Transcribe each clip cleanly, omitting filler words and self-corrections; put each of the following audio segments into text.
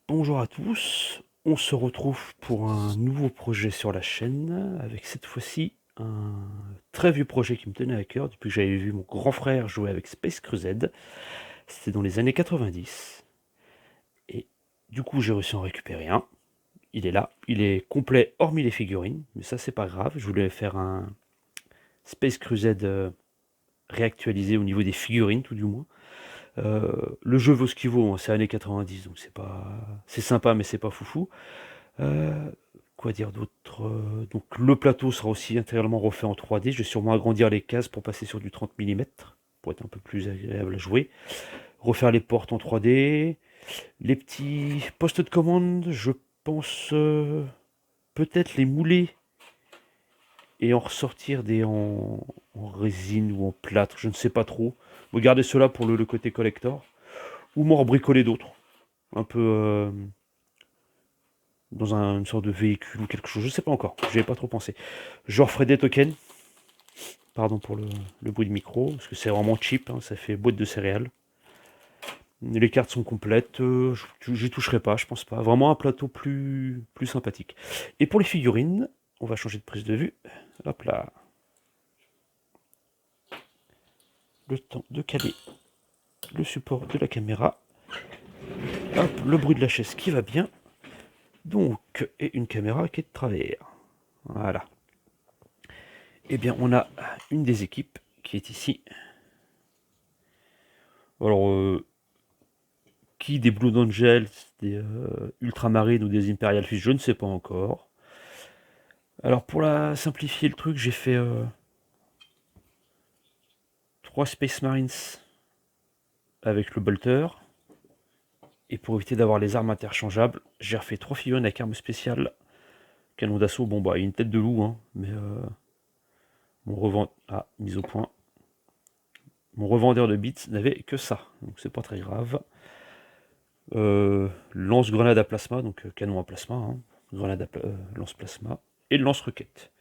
Bonjour à tous, on se retrouve pour un nouveau projet sur la chaîne, avec cette fois-ci un très vieux projet qui me tenait à cœur depuis que j'avais vu mon grand frère jouer avec Space Crusade. C'était dans les années 90, et du coup j'ai réussi à en récupérer un. Il est là, il est complet hormis les figurines, mais ça c'est pas grave, je voulais faire un Space Crusade réactualisé au niveau des figurines tout du moins. Le jeu vaut ce qu'il vaut, hein, c'est années 90, donc c'est pas, c'est sympa mais c'est pas foufou. Euh, Quoi dire d'autre? Donc le plateau sera aussi intégralement refait en 3D. Je vais sûrement agrandir les cases pour passer sur du 30 mm pour être un peu plus agréable à jouer. Refaire les portes en 3D. Les petits postes de commande, je pense peut-être les mouler et en ressortir des en résine ou en plâtre, je ne sais pas trop. Regardez cela pour le côté collector. Ou m'en rebricoler d'autres. Un peu dans une sorte de véhicule ou quelque chose, je sais pas encore, j'y ai pas trop pensé. Je referai des tokens, pardon pour le bruit de micro, parce que c'est vraiment cheap, hein, ça fait boîte de céréales. Les cartes sont complètes, j'y toucherai pas, je pense pas. Vraiment un plateau plus sympathique. Et pour les figurines, on va changer de prise de vue. Hop là. Le temps de caler le support de la caméra. Hop, le bruit de la chaise qui va bien. Donc, et une caméra qui est de travers. Voilà. Eh bien, on a une des équipes qui est ici. Alors, qui des Blue Angels, des Ultramarines ou des Imperial Fist, je ne sais pas encore. Alors, pour la simplifier le truc, j'ai fait 3 Space Marines avec le Bolter. Et pour éviter d'avoir les armes interchangeables, j'ai refait 3 figurines avec armes spéciales. Canon d'assaut, bon bah, il y a une tête de loup, hein, mais mon revendeur. Ah, mise au point. Mon revendeur de bits n'avait que ça, donc c'est pas très grave. Lance-grenade à plasma, donc canon à plasma, hein, grenade à lance-plasma, et le lance-roquette.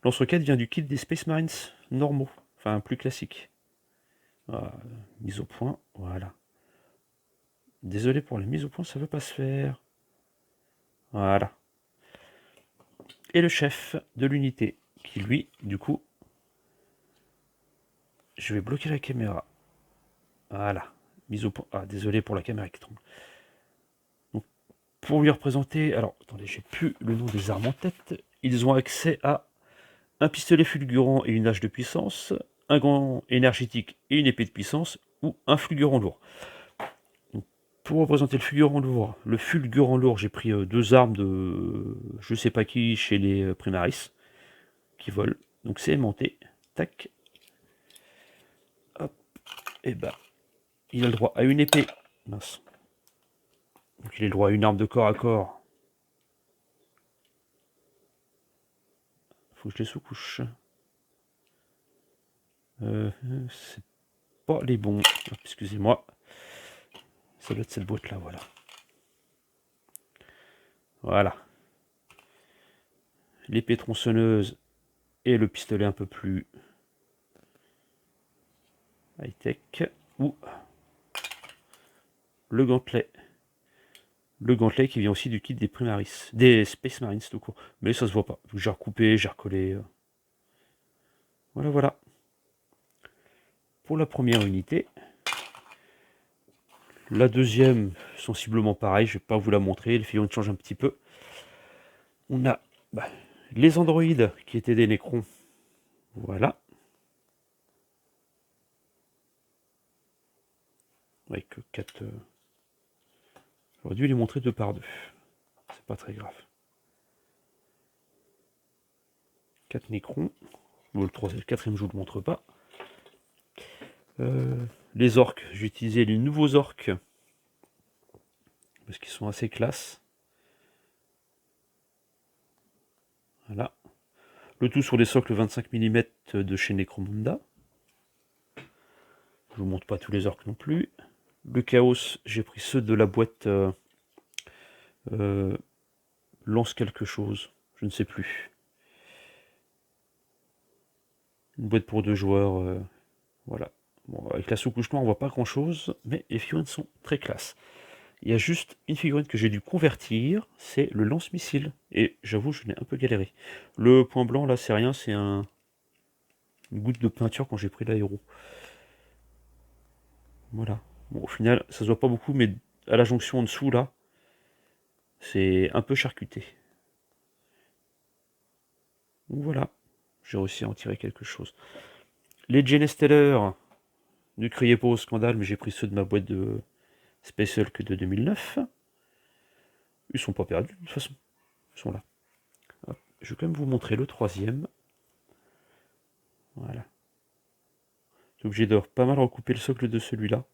Lance-roquette vient du kit des Space Marines normaux, enfin plus classiques. Voilà, mise au point, voilà. Désolé pour la mise au point, ça veut pas se faire. Voilà. Et le chef de l'unité, qui lui, du coup, je vais bloquer la caméra. Voilà, mise au point. Ah, désolé pour la caméra qui tombe. Donc, pour lui représenter, alors, attendez, j'ai plus le nom des armes en tête. Ils ont accès à un pistolet fulgurant et une hache de puissance, un gant énergétique et une épée de puissance, ou un fulgurant lourd. Donc, pour représenter le fulgurant lourd, j'ai pris deux armes de je sais pas qui chez les Primaris qui volent. Donc c'est aimanté. Tac. Hop. Et bah, il a le droit à une épée. Mince. Donc il a le droit à une arme de corps à corps. Faut que je les sous-couche. C'est pas les bons. Excusez-moi. Ça doit être cette boîte là, voilà. Voilà. L'épée tronçonneuse et le pistolet un peu plus high-tech. Ou le gantelet. Le gantelet qui vient aussi du kit des Primaris. Des Space Marines tout court. Mais ça se voit pas. J'ai recoupé, j'ai recollé. Voilà, voilà. Pour la première unité. La deuxième, sensiblement pareil, je ne vais pas vous la montrer, les figurines changent un petit peu. On a les androïdes qui étaient des Necrons. Voilà. Avec 4. J'aurais dû les montrer deux par deux. C'est pas très grave. 4 Necrons. Le quatrième, je vous le montre pas. Les orques, j'ai utilisé les nouveaux orques. Parce qu'ils sont assez classe. Voilà. Le tout sur des socles 25 mm de chez Necromunda. Je vous montre pas tous les orques non plus. Le chaos, j'ai pris ceux de la boîte lance quelque chose. Je ne sais plus. Une boîte pour deux joueurs. Voilà. Bon, avec la sous-couche noire, on voit pas grand chose, mais les figurines sont très classe. Il y a juste une figurine que j'ai dû convertir, c'est le lance-missile. Et j'avoue, je n'ai un peu galéré. Le point blanc, là, c'est rien, c'est une goutte de peinture quand j'ai pris l'aéro. Voilà. Bon, au final, ça se voit pas beaucoup, mais à la jonction en dessous, là, c'est un peu charcuté. Donc voilà, j'ai réussi à en tirer quelque chose. Les Genesteller, ne criez pas au scandale, mais j'ai pris ceux de ma boîte de Space Hulk de 2009. Ils sont pas perdus, de toute façon. Ils sont là. Hop. Je vais quand même vous montrer le troisième. Voilà. J'ai obligé de pas mal recouper le socle de celui-là.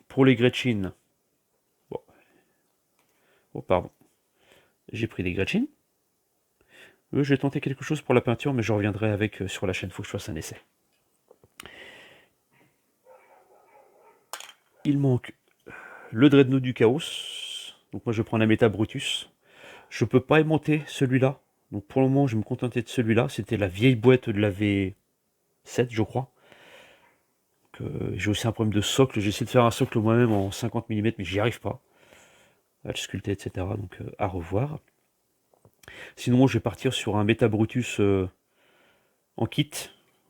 Pour les Gretchen, bon. Oh, pardon. J'ai pris des Gretchen. Je vais tenter quelque chose pour la peinture, mais je reviendrai avec sur la chaîne. Faut que je fasse un essai. Il manque le Dreadnought du Chaos. Donc moi je prends la Méta Brutus. Je peux pas aimanter celui-là. Donc pour le moment je vais me contenter de celui-là. C'était la vieille boîte de la V7 je crois. J'ai aussi un problème de socle. J'ai essayé de faire un socle moi-même en 50 mm mais j'y arrive pas. À le sculpter etc. Donc à revoir. Sinon je vais partir sur un Méta Brutus en kit.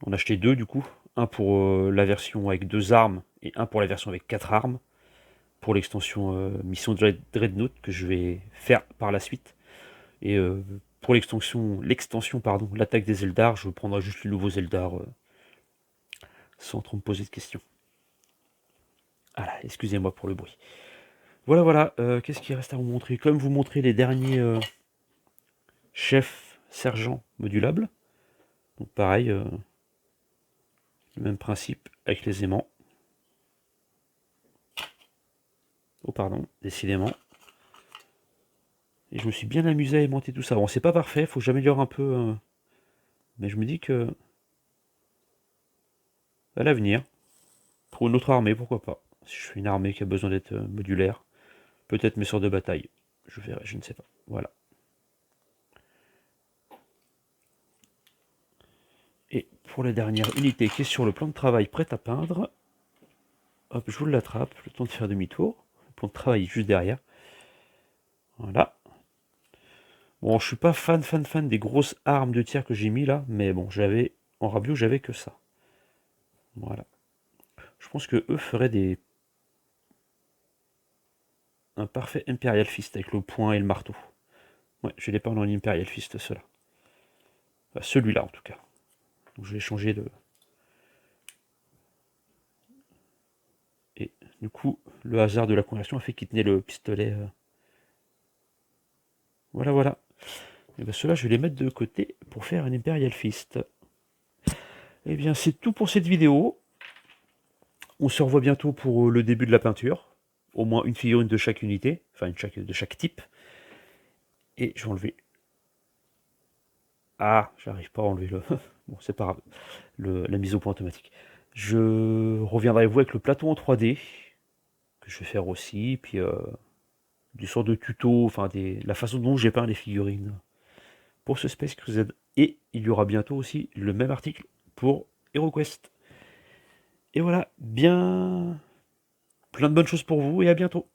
En acheter deux du coup. Un pour la version avec 2 armes et un pour la version avec 4 armes. Pour l'extension Mission Dreadnought que je vais faire par la suite. Et pour l'extension, l'attaque des Eldar, je prendrai juste les nouveaux Eldar sans trop me poser de questions. Voilà, excusez-moi pour le bruit. Voilà. Qu'est-ce qu'il reste à vous montrer? Comme vous montrer les derniers chefs sergents modulables. Donc pareil, le même principe avec les aimants. Oh pardon, décidément. Et je me suis bien amusé à aimanter tout ça. Bon, c'est pas parfait, faut que j'améliore un peu. Mais je me dis que à l'avenir, pour une autre armée, pourquoi pas. Si je fais une armée qui a besoin d'être modulaire, peut-être mes sorts de bataille. Je verrai, je ne sais pas. Voilà. Et pour la dernière unité qui est sur le plan de travail prête à peindre, hop, je vous l'attrape, le temps de faire demi-tour. Le plan de travail juste derrière. Voilà. Bon, je suis pas fan des grosses armes de tir que j'ai mis là, mais bon, j'avais en Rabio, j'avais que ça. Voilà. Je pense que eux feraient un parfait Imperial Fist avec le poing et le marteau. Ouais, je les peins en Imperial Fist, ceux-là. Enfin, celui-là en tout cas. Donc je vais changer de... Et du coup, le hasard de la conversion a fait qu'il tenait le pistolet. Voilà. Et bien ceux-là, je vais les mettre de côté pour faire un Imperial Fist. Et bien c'est tout pour cette vidéo. On se revoit bientôt pour le début de la peinture. Au moins une figurine de chaque unité, enfin de chaque type. Et je vais enlever... Ah, j'arrive pas à enlever le... Bon, c'est pas grave. La mise au point automatique. Je reviendrai avec vous avec le plateau en 3D, que je vais faire aussi, puis du sort de tuto, enfin la façon dont j'ai peint les figurines pour ce Space Crusade. Et il y aura bientôt aussi le même article pour HeroQuest. Et voilà, bien plein de bonnes choses pour vous et à bientôt.